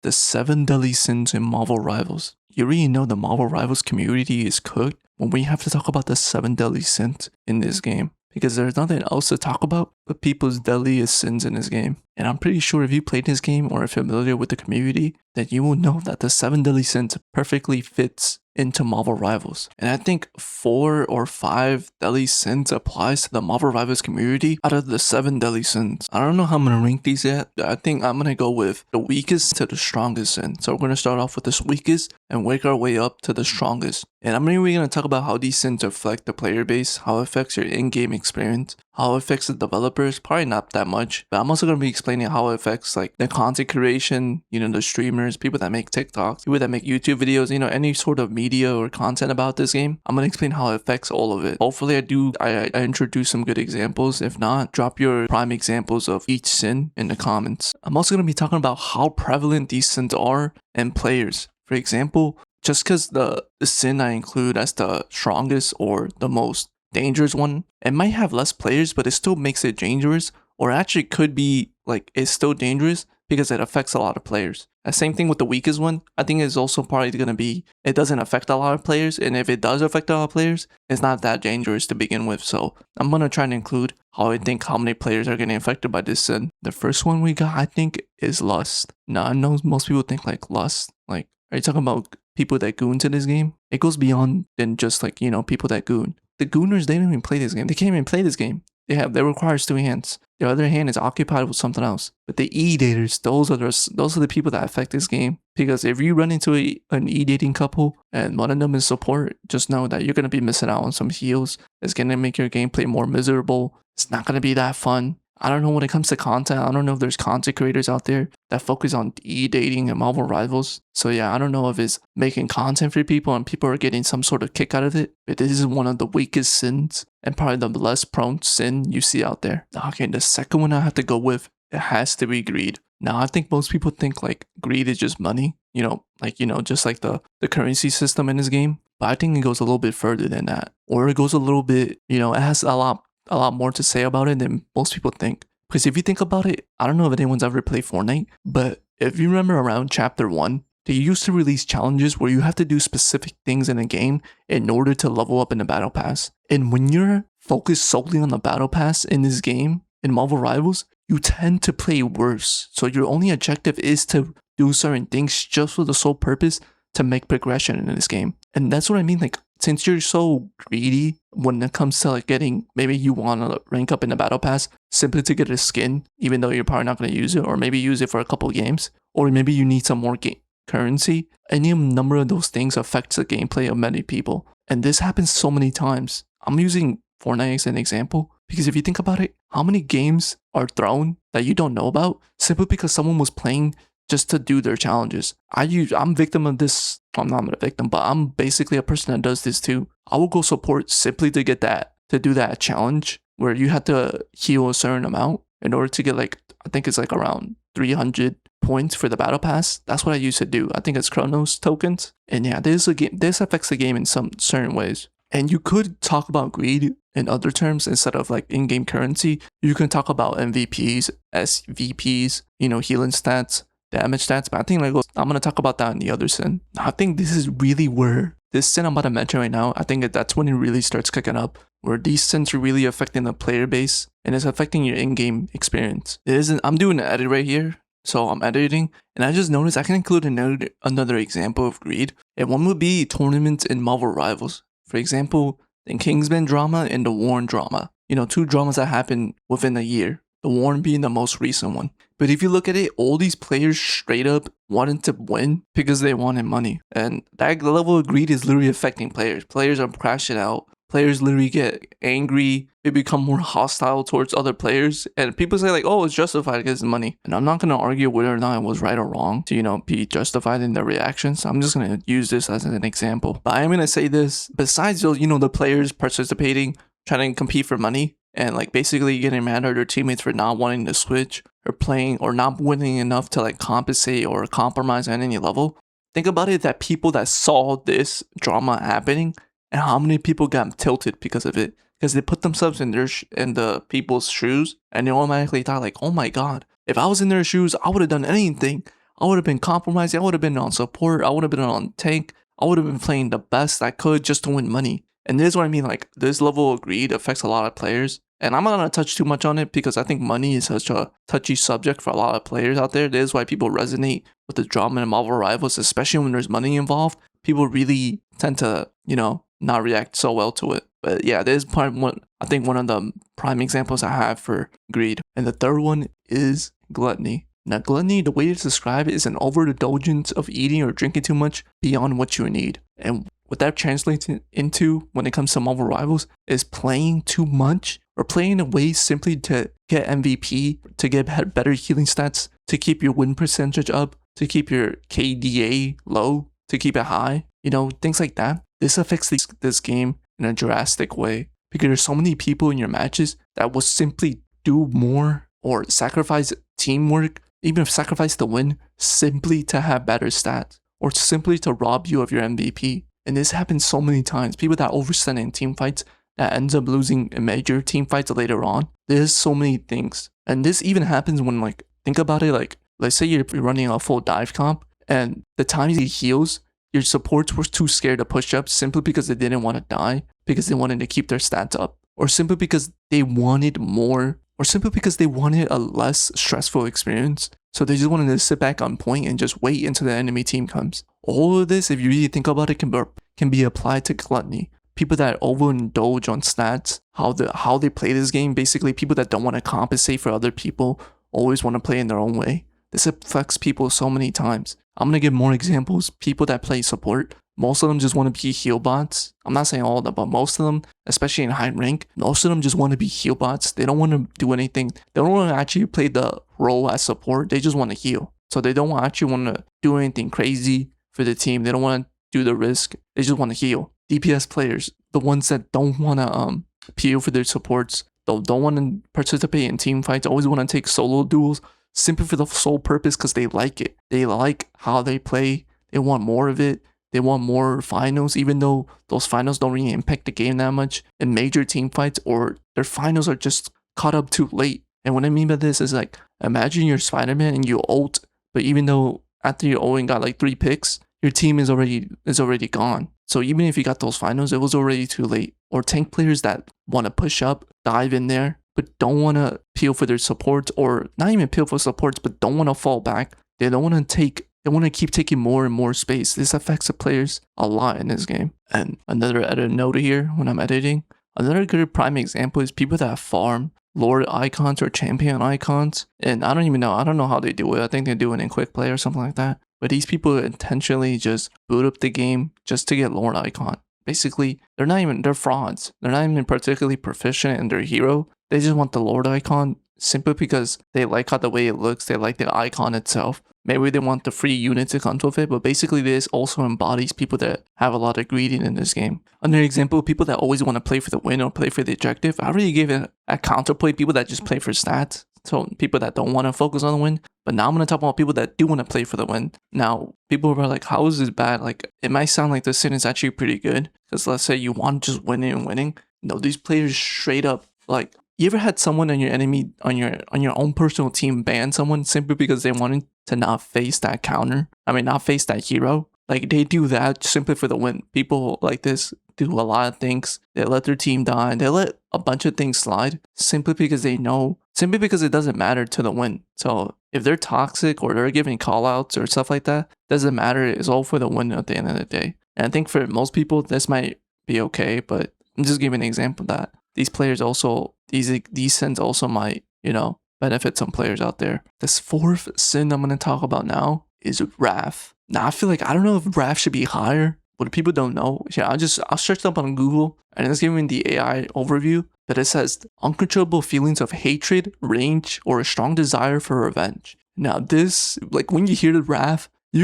The 7 deadly sins in Marvel Rivals. You already know the Marvel Rivals community is cooked when we have to talk about the 7 deadly sins in this game. Because there's nothing else to talk about but people's deadliest sins in this game. And I'm pretty sure if you played this game or are familiar with the community, that you will know that the 7 deadly sins perfectly fits into Marvel Rivals. And I think 4 or 5 deadly sins applies to the Marvel Rivals community out of the 7 deadly sins. I don't know how I'm gonna rank these yet. I think I'm gonna go with the weakest to the strongest sin. So we're gonna start off with the weakest and work our way up to the strongest. And I'm really gonna talk about how these sins affect the player base, how it affects your in-game experience, how it affects the developers, probably not that much, but I'm also going to be explaining how it affects like the content creation, the streamers, people that make TikToks, people that make YouTube videos, any sort of media or content about this game. I'm going to explain how it affects all of it. Hopefully I introduce some good examples. If not, drop your prime examples of each sin in the comments. I'm also going to be talking about how prevalent these sins are in players. For example, just because the sin I include as the strongest or the most dangerous one, it might have less players, but it still makes it dangerous, or actually could be like it's still dangerous because it affects a lot of players. The same thing with the weakest one. I think it's also probably going to be it doesn't affect a lot of players, and if it does affect a lot of players, it's not that dangerous to begin with. So I'm going to try and include how I think how many players are getting affected by this sin. The first one we got, I think, is lust. Now I know most people think like lust, like are you talking about people that goon to this game? It goes beyond than just like people that goon. The gooners, they don't even play this game. They can't even play this game. They require 2 hands. Their other hand is occupied with something else. But the e-daters, those are the people that affect this game. Because if you run into an e-dating couple and one of them is support, just know that you're gonna be missing out on some heals. It's gonna make your gameplay more miserable. It's not gonna be that fun. I don't know when it comes to content. I don't know if there's content creators out there that focus on e-dating and Marvel Rivals. So yeah, I don't know if it's making content for people and people are getting some sort of kick out of it. But this is one of the weakest sins and probably the less prone sin you see out there. Okay, the second one I have to go with, it has to be greed. Now I think most people think like greed is just money, just like the currency system in this game. But I think it goes a little bit further than that. Or it goes a little bit, it has a lot more to say about it than most people think. Because if you think about it, I don't know if anyone's ever played Fortnite, but if you remember around chapter 1, they used to release challenges where you have to do specific things in a game in order to level up in the battle pass. And when you're focused solely on the battle pass in this game, in Marvel Rivals, you tend to play worse. So your only objective is to do certain things just for the sole purpose to make progression in this game. And that's what I mean, like, since you're so greedy when it comes to like getting, maybe you want to rank up in the battle pass simply to get a skin, even though you're probably not going to use it, or maybe use it for a couple games, or maybe you need some more currency. Any number of those things affects the gameplay of many people. And this happens so many times. I'm using Fortnite as an example because if you think about it, how many games are thrown that you don't know about simply because someone was playing just to do their challenges? I'm victim of this. I'm not a victim, but I'm basically a person that does this too. I will go support simply to get to do that challenge where you have to heal a certain amount in order to get like, I think it's like around 300 points for the battle pass. That's what I used to do. I think it's Chronos tokens. And yeah, this affects the game in some certain ways. And you could talk about greed in other terms instead of like in-game currency. You can talk about MVPs, SVPs, healing stats, damage stats, but I think I'm going to talk about that in the other sin. I think this is really where this sin I'm about to mention right now, I think that's when it really starts kicking up, where these sins are really affecting the player base and it's affecting your in-game experience. I'm doing an edit right here, so I'm editing, and I just noticed I can include another example of greed, and one would be tournaments in Marvel Rivals. For example, the Kingsman drama and the Warren drama. 2 dramas that happened within a year. The Warren being the most recent one. But if you look at it, all these players straight up wanted to win because they wanted money. And that level of greed is literally affecting players. Players are crashing out. Players literally get angry. They become more hostile towards other players. And people say like, oh, it's justified because of money. And I'm not going to argue whether or not it was right or wrong to, be justified in their reactions. I'm just going to use this as an example. But I'm going to say this. Besides those, the players participating, trying to compete for money, and like basically getting mad at their teammates for not wanting to switch or playing or not winning enough to like compensate or compromise at any level. Think about it, that people that saw this drama happening and how many people got tilted because of it, because they put themselves in the people's shoes and they automatically thought like, oh my god, if I was in their shoes, I would have done anything. I would have been compromising. I would have been on support. I would have been on tank. I would have been playing the best I could just to win money. And this is what I mean, like, this level of greed affects a lot of players. And I'm not going to touch too much on it because I think money is such a touchy subject for a lot of players out there. This is why people resonate with the drama in Marvel Rivals, especially when there's money involved. People really tend to, not react so well to it. But yeah, this is I think one of the prime examples I have for greed. And the third one is gluttony. Now, gluttony, the way to describe it is an overindulgence of eating or drinking too much beyond what you need. And what that translates into when it comes to Marvel Rivals is playing too much or playing in a way simply to get MVP, to get better healing stats, to keep your win percentage up, to keep your KDA low, to keep it high, things like that. This affects this game in a drastic way because there's so many people in your matches that will simply do more or sacrifice teamwork, even sacrifice the win simply to have better stats or simply to rob you of your MVP. And this happens so many times. People that overstand in team fights that ends up losing in major team fights later on. There's so many things. And this even happens when, think about it, let's say you're running a full dive comp and the time he heals, your supports were too scared to push up simply because they didn't want to die, because they wanted to keep their stats up, or simply because they wanted more, or simply because they wanted a less stressful experience. So they just wanted to sit back on point and just wait until the enemy team comes. All of this, if you really think about it, can be applied to gluttony. People that overindulge on stats, how they play this game, basically people that don't want to compensate for other people, always want to play in their own way. This affects people so many times. I'm going to give more examples. People that play support, most of them just want to be heal bots. I'm not saying all of them, but most of them, especially in high rank, most of them just want to be heal bots. They don't want to do anything. They don't want to actually play the role as support. They just want to heal. So they don't actually want to do anything crazy for the team. They don't want to do the risk. They just want to heal. DPS players, the ones that don't want to peel for their supports, don't want to participate in team fights, always want to take solo duels, simply for the sole purpose because they like it. They like how they play. They want more of it. They want more finals, even though those finals don't really impact the game that much in major team fights, or their finals are just caught up too late. And what I mean by this is imagine you're Spider-Man and you ult, but even though after you ulting got 3 picks, your team is already gone. So even if you got those finals, it was already too late. Or tank players that want to push up, dive in there, but don't want to peel for their supports, or not even peel for supports, but don't want to fall back. They don't want to keep taking more and more space. This affects the players a lot in this game. And another edit note here when I'm editing, another good prime example is people that farm Lord icons or champion icons. And I don't know how they do it. I think they do it in quick play or something like that. But these people intentionally just boot up the game just to get Lord icon. Basically, they're frauds. They're not even particularly proficient in their hero. They just want the Lord icon simply because they like how the way it looks. They like the icon itself. Maybe they want the free unit to come with it, but basically this also embodies people that have a lot of greed in this game. Another example, people that always want to play for the win or play for the objective. I already gave it a counterplay, people that just play for stats. So people that don't want to focus on the win. But now I'm going to talk about people that do want to play for the win. Now, people are like, how is this bad? It might sound like this sin is actually pretty good. Because let's say you want just winning and winning. No, these players straight up, you ever had someone on your enemy, on your own personal team ban someone simply because they wanted to not face that counter? Not face that hero. They do that simply for the win. People like this do a lot of things. They let their team die. They let a bunch of things slide simply because it doesn't matter to the win. So if they're toxic or they're giving callouts or stuff like that, doesn't matter. It's all for the win at the end of the day. And I think for most people, this might be okay, but I'm just giving an example of that. These players also, these sins also might, benefit some players out there. This fourth sin I'm going to talk about now is wrath. Now, I feel I don't know if wrath should be higher, but people don't know. Yeah, I'll search it up on Google and it's giving the AI overview that it says uncontrollable feelings of hatred, rage, or a strong desire for revenge. Now, this, when you hear the wrath, you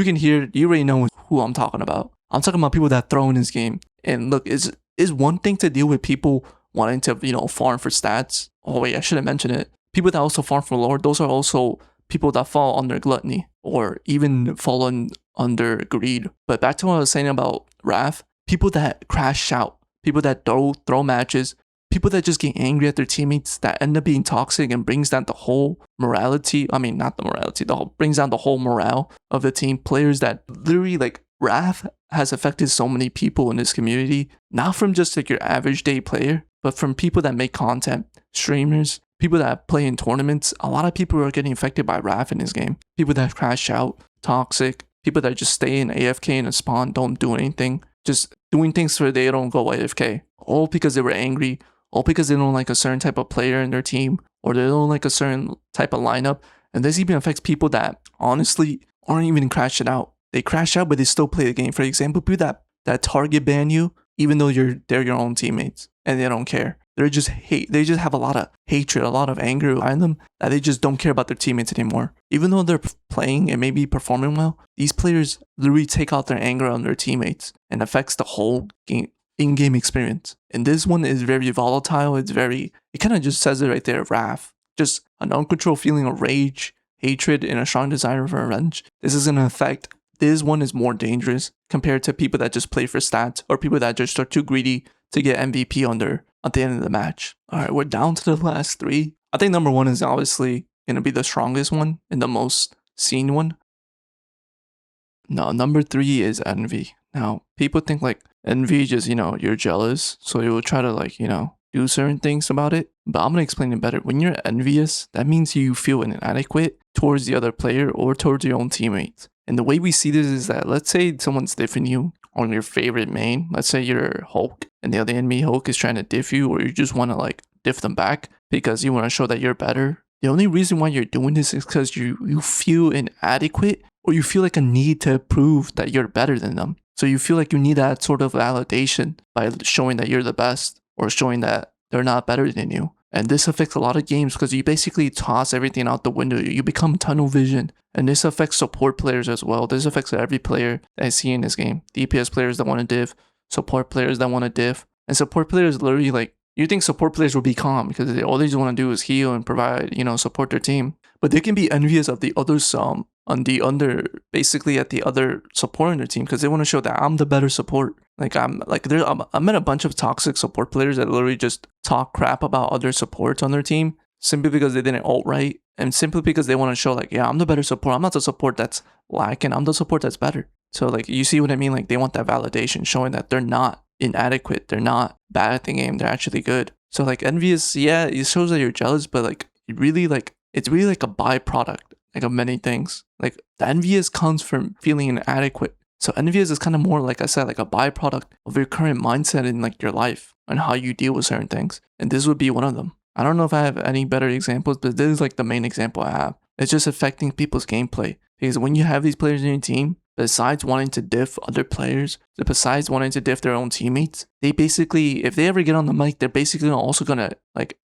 already know who I'm talking about. I'm talking about people that throw in this game. And look, it's one thing to deal with people wanting to, farm for stats. Oh wait, I should have mentioned it. People that also farm for lore, those are also people that fall under gluttony or even fall under greed. But back to what I was saying about wrath, people that crash out, people that throw matches people that just get angry at their teammates that end up being toxic and brings down the whole morality. I mean, not the morality, brings down the whole morale of the team. Players that literally like wrath has affected so many people in this community, not from just like your average day player, but from people that make content, streamers, people that play in tournaments. A lot of people are getting affected by wrath in this game. People that crash out, toxic, people that just stay in AFK in a spawn, don't do anything, just doing things so they don't go AFK. All because they were angry, all because they don't like a certain type of player in their team, or they don't like a certain type of lineup. And this even affects people that honestly aren't even crashing out. They crash out, but they still play the game. For example, people that target ban you, even though they're your own teammates, and they don't care. They just have a lot of hatred, a lot of anger behind them, that they just don't care about their teammates anymore. Even though they're playing and maybe performing well, these players literally take out their anger on their teammates and affects the whole game, in-game experience. And this one is very volatile. It kind of just says it right there, wrath. Just an uncontrolled feeling of rage, hatred, and a strong desire for revenge. This one is more dangerous compared to people that just play for stats or people that just are too greedy to get MVP at the end of the match. All right, we're down to the last 3. I think number 1 is obviously going to be the strongest one and the most seen one. No, number 3 is envy. Now, people think like envy just, you're jealous, so you will try to do certain things about it. But I'm going to explain it better. When you're envious, that means you feel inadequate towards the other player or towards your own teammates. And the way we see this is that, let's say someone's diffing you on your favorite main. Let's say you're Hulk and the other enemy Hulk is trying to diff you, or you just want to diff them back because you want to show that you're better. The only reason why you're doing this is because you feel inadequate, or you feel like a need to prove that you're better than them. So you feel like you need that sort of validation by showing that you're the best or showing that they're not better than you. And this affects a lot of games because you basically toss everything out the window. You become tunnel vision. And this affects support players as well. This affects every player that I see in this game. DPS players that want to diff, support players that want to diff. And support players literally you think support players will be calm because all they just want to do is heal and provide, support their team. But they can be envious of the other basically at the other support in their team because they want to show that I'm the better support. I met a bunch of toxic support players that literally just talk crap about other supports on their team simply because they didn't ult right, and simply because they want to show I'm the better support. I'm not the support that's lacking. I'm the support that's better. So you see what I mean? They want that validation, showing that they're not inadequate. They're not bad at the game. They're actually good. So envious, yeah, it shows that you're jealous, but it's really like a byproduct of many things. The envious comes from feeling inadequate. So envious is kind of more, like I said, a byproduct of your current mindset in your life and how you deal with certain things. And this would be one of them. I don't know if I have any better examples, but this is the main example I have. It's just affecting people's gameplay. Because when you have these players in your team, besides wanting to diff other players, besides wanting to diff their own teammates, they basically, if they ever get on the mic, they're basically also going to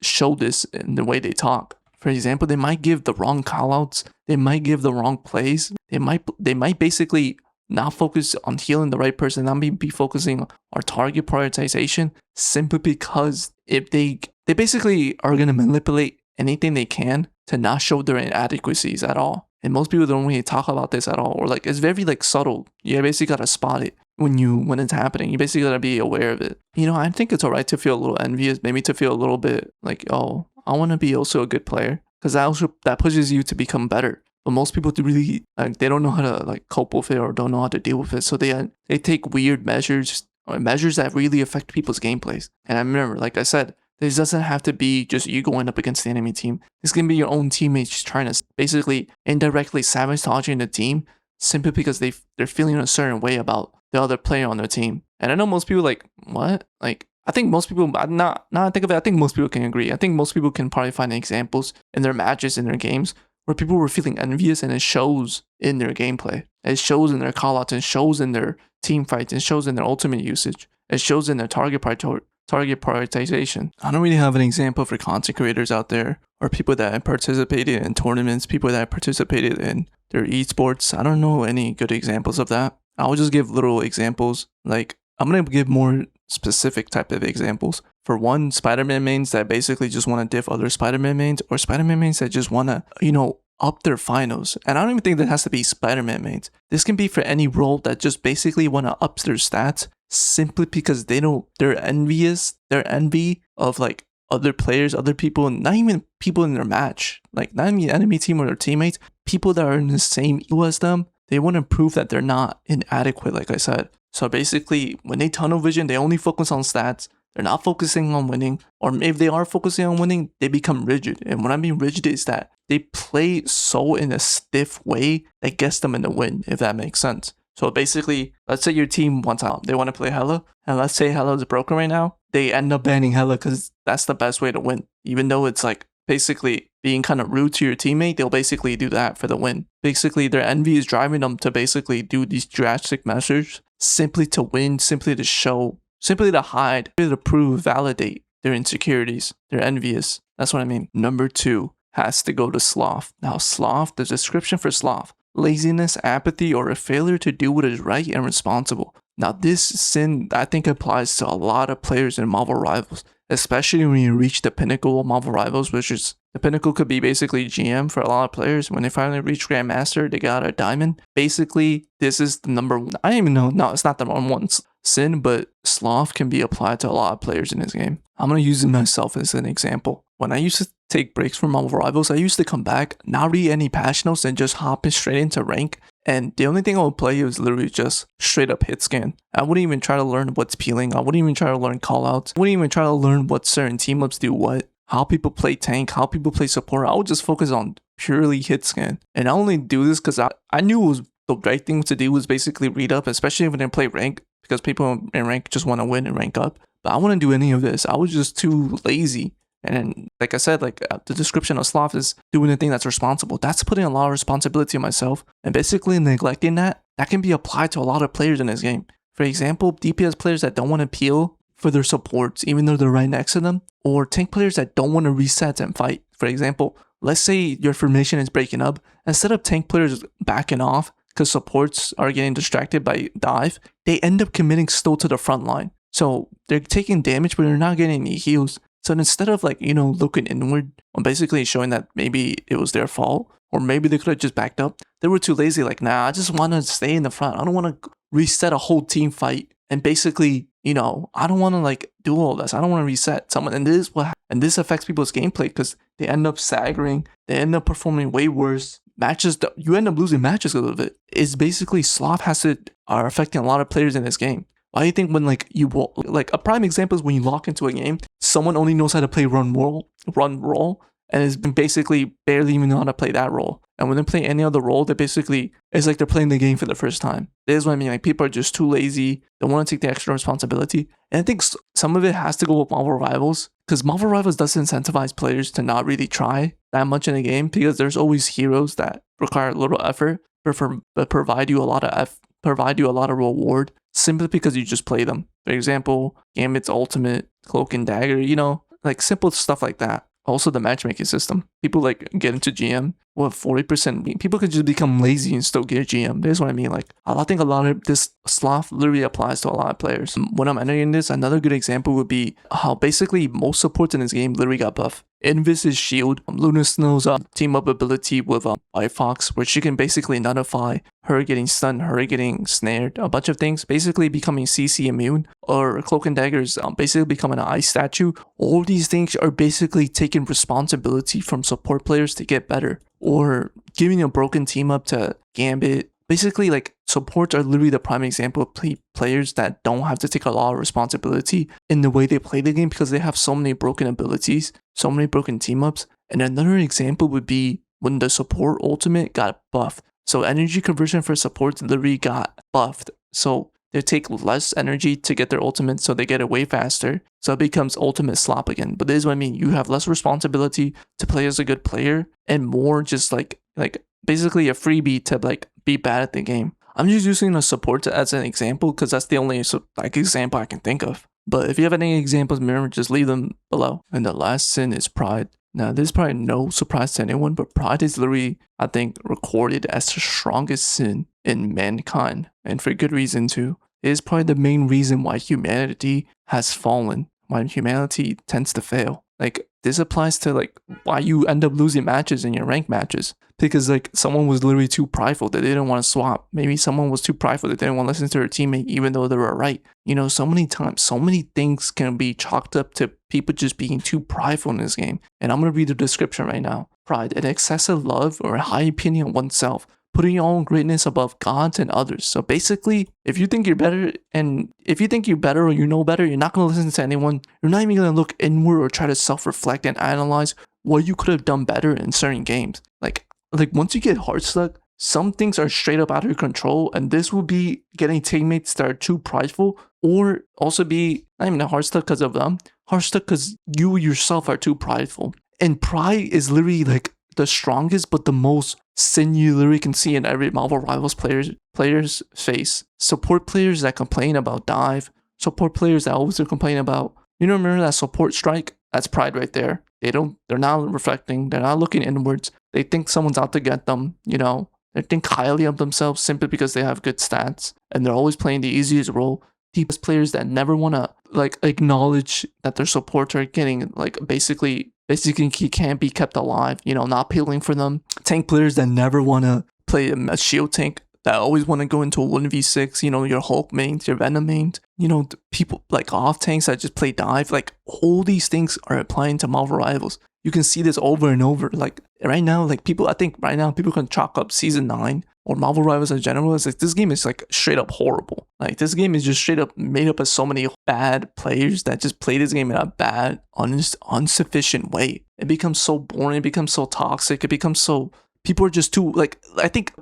show this in the way they talk. For example, they might give the wrong callouts. They might give the wrong plays. They might basically not focus on healing the right person, not be focusing on target prioritization, simply because if they basically are going to manipulate anything they can to not show their inadequacies at all. And most people don't really talk about this at all, or it's very subtle. You basically gotta spot it when it's happening. You basically gotta be aware of it. I think it's alright to feel a little envious, maybe to feel a little bit oh, I want to be also a good player, because that pushes you to become better. But most people really they don't know how to cope with it or don't know how to deal with it, so they take weird measures that really affect people's gameplays. And I remember, like I said, this doesn't have to be just you going up against the enemy team. This can be your own teammates trying to basically indirectly sabotaging the team simply because they're feeling a certain way about the other player on their team. And I know most people what? I think most people, now I think of it, I think most people can agree. I think most people can probably find examples in their matches, in their games, where people were feeling envious, and it shows in their gameplay. It shows in their callouts, it shows in their team fights, it shows in their ultimate usage, it shows in their target prioritization. I don't really have an example for content creators out there, or people that participated in tournaments, people that participated in their esports. I don't know any good examples of that. I'll just give little examples. I'm going to give more specific type of examples. For one, Spider-Man mains that basically just want to diff other Spider-Man mains, or Spider-Man mains that just want to, up their finals. And I don't even think that has to be Spider-Man mains. This can be for any role that just basically want to up their stats simply because they're envious. They're envy of like other players, other people, not even people in their match, like not even the enemy team or their teammates, people that are in the same elo as them. They want to prove that they're not inadequate, like I said. So basically, when they tunnel vision, they only focus on stats. They're not focusing on winning. Or if they are focusing on winning, they become rigid. And what I mean rigid is that they play so in a stiff way that gets them in the win, if that makes sense. So basically, let's say your team wants out. They want to play Hela. And let's say Hela is broken right now. They end up banning Hela because that's the best way to win. Even though it's like basically being kind of rude to your teammate, they'll basically do that for the win. Basically, their envy is driving them to basically do these drastic measures simply to win, simply to show, simply to hide, simply to prove, validate their insecurities. They're envious. That's what I mean. Number 2 has to go to Sloth. Now, Sloth, the description for Sloth: laziness, apathy, or a failure to do what is right and responsible. Now, this sin, I think, applies to a lot of players in Marvel Rivals, especially when you reach the pinnacle of Marvel Rivals, which is, the pinnacle could be basically GM for a lot of players. When they finally reach Grandmaster, they got a diamond. Basically, this is the number one. I don't even know. No, it's not the number one sin, but Sloth can be applied to a lot of players in this game. I'm going to use myself as an example. When I used to take breaks from Marvel Rivals, I used to come back, not read any patch notes, and just hop straight into rank. And the only thing I would play was literally just straight up hit scan. I wouldn't even try to learn what's peeling. I wouldn't even try to learn callouts. I wouldn't even try to learn what certain team ups do what, how people play tank, how people play support. I would just focus on purely hit scan. And I only do this because I knew it was the right thing to do was basically read up, especially when I play rank, because people in rank just want to win and rank up. But I wouldn't do any of this. I was just too lazy. And then, like I said, the description of Sloth is doing the thing that's responsible. That's putting a lot of responsibility on myself. And basically neglecting that can be applied to a lot of players in this game. For example, DPS players that don't want to peel for their supports, even though they're right next to them. Or tank players that don't want to reset and fight. For example, let's say your formation is breaking up. Instead of tank players backing off because supports are getting distracted by dive, they end up committing still to the front line. So they're taking damage, but they're not getting any heals. So instead of looking inward or basically showing that maybe it was their fault or maybe they could have just backed up, they were too lazy. Like, nah, I just want to stay in the front. I don't want to reset a whole team fight. And basically, I don't want to do all this. I don't want to reset someone. And this affects people's gameplay because they end up staggering. They end up performing way worse. Matches, you end up losing matches because of it. It's basically Sloth are affecting a lot of players in this game. Why do you think when a prime example is when you lock into a game, someone only knows how to play run role, and is basically barely even know how to play that role. And when they play any other role, it's like they're playing the game for the first time. This is what I mean. People are just too lazy. They want to take the extra responsibility. And I think some of it has to go with Marvel Rivals, because Marvel Rivals doesn't incentivize players to not really try that much in a game, because there's always heroes that require little effort, but provide you a lot of reward simply because you just play them. For example, Gambit's ultimate, Cloak and Dagger, simple stuff like that. Also, the matchmaking system. People get into GM with 40%. People could just become lazy and still get GM. That's what I mean. I think a lot of this Sloth literally applies to a lot of players. When I'm entering this, another good example would be how basically most supports in this game literally got buff. Invis's shield, Luna Snow's team up ability with White Fox, where she can basically nullify her getting stunned, her getting snared, a bunch of things, basically becoming CC immune, or Cloak and Daggers basically becoming an ice statue. All these things are basically taking responsibility from support players to get better, or giving a broken team up to Gambit. Basically, supports are literally the prime example of players that don't have to take a lot of responsibility in the way they play the game because they have so many broken abilities, so many broken team ups. And another example would be when the support ultimate got buffed. So energy conversion for supports literally got buffed. So they take less energy to get their ultimate, so they get it way faster. So it becomes ultimate slop again. But this is what I mean. You have less responsibility to play as a good player and more just basically a freebie to be bad at the game. I'm just using the support as an example because that's the only example I can think of. But if you have any examples, remember, just leave them below. And the last sin is pride. Now, this is probably no surprise to anyone, but pride is literally, I think, recorded as the strongest sin in mankind. And for good reason too. It is probably the main reason why humanity has fallen, why humanity tends to fail. Like this applies to like why you end up losing matches in your ranked matches. Because like someone was literally too prideful that they didn't want to swap. Maybe someone was too prideful that they didn't want to listen to their teammate even though they were right. You know, so many times, so many things can be chalked up to people just being too prideful in this game. And I'm going to read the description right now. Pride, an excessive love or a high opinion of oneself, putting your own greatness above God's and others. So basically, if you think you're better or you know better, you're not going to listen to anyone. You're not even going to look inward or try to self-reflect and analyze what you could have done better in certain games. Like once you get hard stuck, some things are straight up out of your control, and this will be getting teammates that are too prideful, or also be not even a hard stuck because of them, hard stuck because you yourself are too prideful. And pride is literally like the strongest but the most sin you literally can see in every Marvel Rivals player's face. Support players that complain about dive, support players that always complain about, you know, remember that support strike? That's pride right there. They're not reflecting, they're not looking inwards. They think someone's out to get them, you know. They think highly of themselves simply because they have good stats, and they're always playing the easiest role. Deepest players that never want to like acknowledge that their supports are getting like basically can't be kept alive, you know, not peeling for them. Tank players that never want to play a shield tank, that always want to go into a 1v6, you know, your Hulk mains, your Venom mains, you know, people like off tanks that just play dive. Like all these things are applying to Marvel Rivals. You can see this over and over. Like right now, like I think right now people can chalk up Season 9 or Marvel Rivals in general. It's like this game is like straight up horrible. Like this game is just straight up made up of so many bad players that just play this game in a bad, insufficient way. It becomes so boring. It becomes so toxic. It becomes so, people are just too, like, I think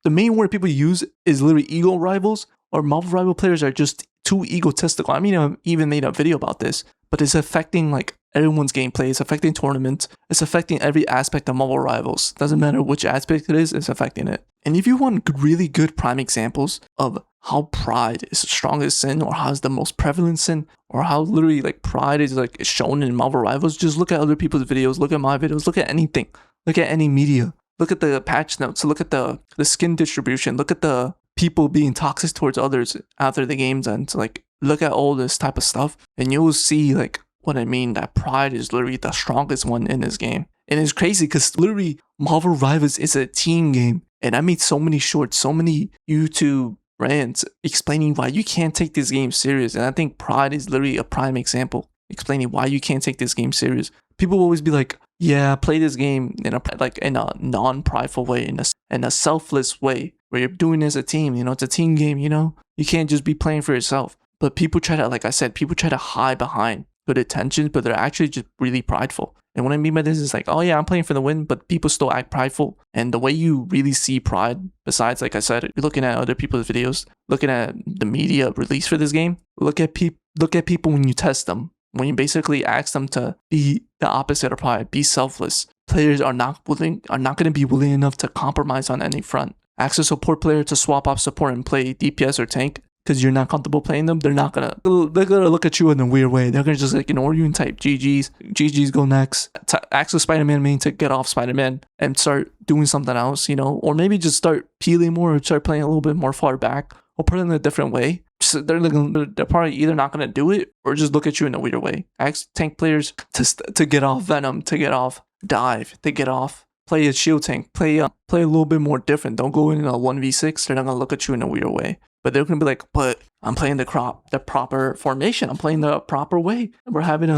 the main word people use is literally ego rivals, or Marvel Rival players are just too egotistical. I mean, I even made a video about this, but it's affecting like everyone's gameplay. It's affecting tournaments. It's affecting every aspect of Marvel Rivals. Doesn't matter which aspect it is, it's affecting it. And if you want really good prime examples of how pride is the strongest sin, or how it's the most prevalent sin, or how literally like pride is like shown in Marvel Rivals, just look at other people's videos, look at my videos, look at anything, look at any media. Look at the patch notes, look at the skin distribution, look at the people being toxic towards others after the games end. Like, look at all this type of stuff, and you'll see like what I mean, that pride is literally the strongest one in this game. And it's crazy because literally Marvel Rivals is a team game, and I made so many shorts, so many YouTube rants explaining why you can't take this game serious. And I think pride is literally a prime example explaining why you can't take this game serious. People will always be like, yeah, play this game in a non-prideful way, in a selfless way, where you're doing it as a team. You know, it's a team game. You know, you can't just be playing for yourself. But people try to, like I said, people try to hide behind good intentions, but they're actually just really prideful. And what I mean by this is like, oh yeah, I'm playing for the win, but people still act prideful. And the way you really see pride, besides, like I said, you're looking at other people's videos, looking at the media release for this game, look at people when you test them. When you basically ask them to be the opposite of pride, be selfless, players are not going to be willing enough to compromise on any front. Ask a support player to swap off support and play DPS or tank because you're not comfortable playing them. They're gonna look at you in a weird way. They're gonna just like ignore you and type GG's go next. Ask a Spider-Man main to get off Spider-Man and start doing something else, you know, or maybe just start peeling more or start playing a little bit more far back, or put it in a different way. They're probably either not going to do it or just look at you in a weird way. Ask tank players to get off Venom, to get off Dive, to get off, play a shield tank, play a little bit more different. Don't go in a 1v6. They're not going to look at you in a weird way. But they're going to be like, but I'm playing the proper formation. I'm playing the proper way. We're having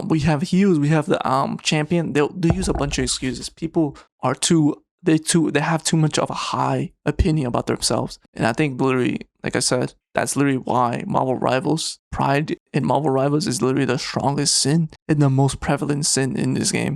we have heals, we have the champion. They use a bunch of excuses. People are they have too much of a high opinion about themselves. And I think literally, like I said, that's literally why Marvel Rivals, pride in Marvel Rivals is literally the strongest sin and the most prevalent sin in this game.